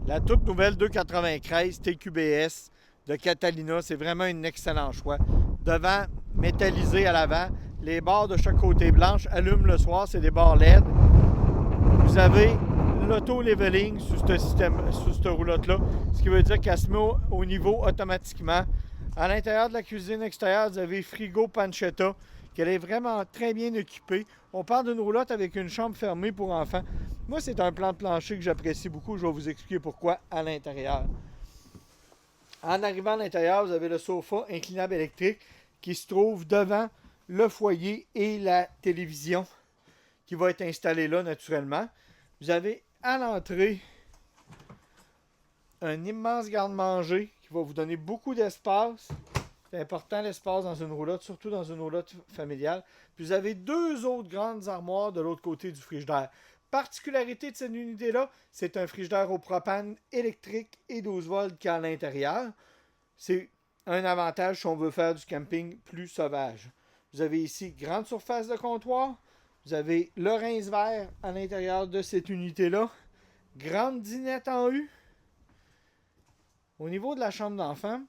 La toute nouvelle 293 TQBS de Catalina, c'est vraiment un excellent choix. Devant, métallisé à l'avant, les barres de chaque côté blanches allument le soir, c'est des barres LED. Vous avez l'auto-leveling sur ce système, sur cette roulotte-là, ce qui veut dire qu'elle se met au niveau automatiquement. À l'intérieur de la cuisine extérieure, vous avez frigo pancetta, qu'elle est vraiment très bien équipée. On parle d'une roulotte avec une chambre fermée pour enfants. Moi, c'est un plan de plancher que j'apprécie beaucoup. Je vais vous expliquer pourquoi à l'intérieur. En arrivant à l'intérieur, vous avez le sofa inclinable électrique qui se trouve devant le foyer et la télévision qui va être installée là naturellement. Vous avez à l'entrée un immense garde-manger qui va vous donner beaucoup d'espace. C'est important l'espace dans une roulotte, surtout dans une roulotte familiale. Puis vous avez deux autres grandes armoires de l'autre côté du frigidaire. Particularité de cette unité-là, c'est un frigidaire au propane électrique et 12 volts qui est à l'intérieur. C'est un avantage si on veut faire du camping plus sauvage. Vous avez ici grande surface de comptoir. Vous avez le rince-verre à l'intérieur de cette unité-là. Grande dinette en U. Au niveau de la chambre d'enfant,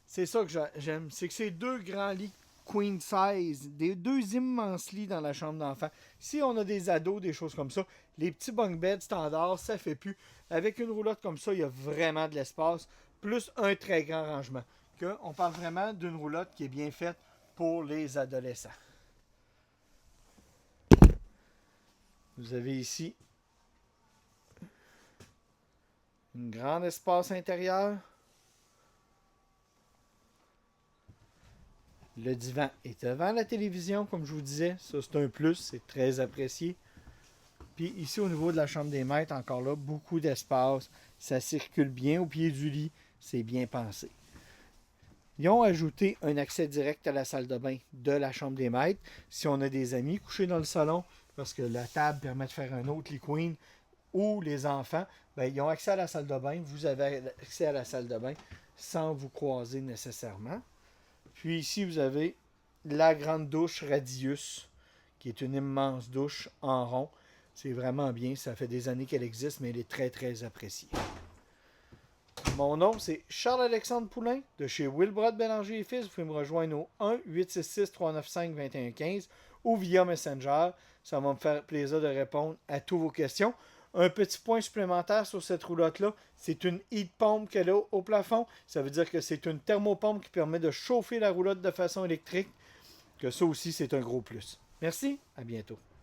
c'est ça que j'aime. C'est que c'est deux grands lits queen size, deux immenses lits dans la chambre d'enfant. Si on a des ados, des choses comme ça, les petits bunk beds standards, ça fait plus. Avec une roulotte comme ça, il y a vraiment de l'espace, plus un très grand rangement. On parle vraiment d'une roulotte qui est bien faite pour les adolescents. Vous avez ici un grand espace intérieur. Le divan est devant la télévision, comme je vous disais. Ça, c'est un plus. C'est très apprécié. Puis ici, au niveau de la chambre des maîtres, encore là, beaucoup d'espace. Ça circule bien au pied du lit. C'est bien pensé. Ils ont ajouté un accès direct à la salle de bain de la chambre des maîtres. Si on a des amis couchés dans le salon, parce que la table permet de faire un autre lit queen, ou les enfants, ben, ils ont accès à la salle de bain. Vous avez accès à la salle de bain sans vous croiser nécessairement. Puis ici, vous avez la grande douche Radius, qui est une immense douche en rond. C'est vraiment bien. Ça fait des années qu'elle existe, mais elle est très, très appréciée. Mon nom, c'est Charles-Alexandre Poulain de chez Wilbrod Bélanger et Fils. Vous pouvez me rejoindre au 1-866-395-2115 ou via Messenger. Ça va me faire plaisir de répondre à toutes vos questions. Un petit point supplémentaire sur cette roulotte-là, c'est une heat pump qu'elle a au plafond. Ça veut dire que c'est une thermopompe qui permet de chauffer la roulotte de façon électrique. Que ça aussi, c'est un gros plus. Merci, à bientôt.